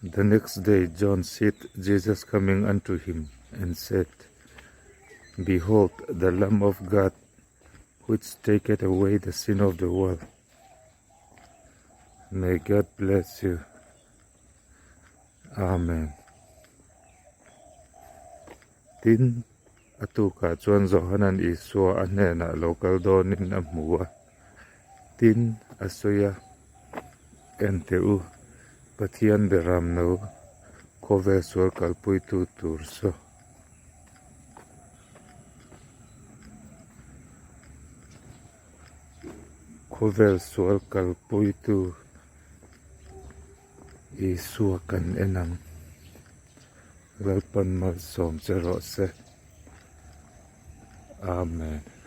The next day John seeth Jesus coming unto him, and said, Behold, the Lamb of God, which taketh away the sin of the world. May God bless you. Amen. Tin atuka chuan Zohanan Isua anena local donin amua. Tin asuya enteu Pathian beram no kove suar kalpui tu turso. Kove suar kalpui tu Isua kan enang. Lalpan malsawm rawh se. Amen.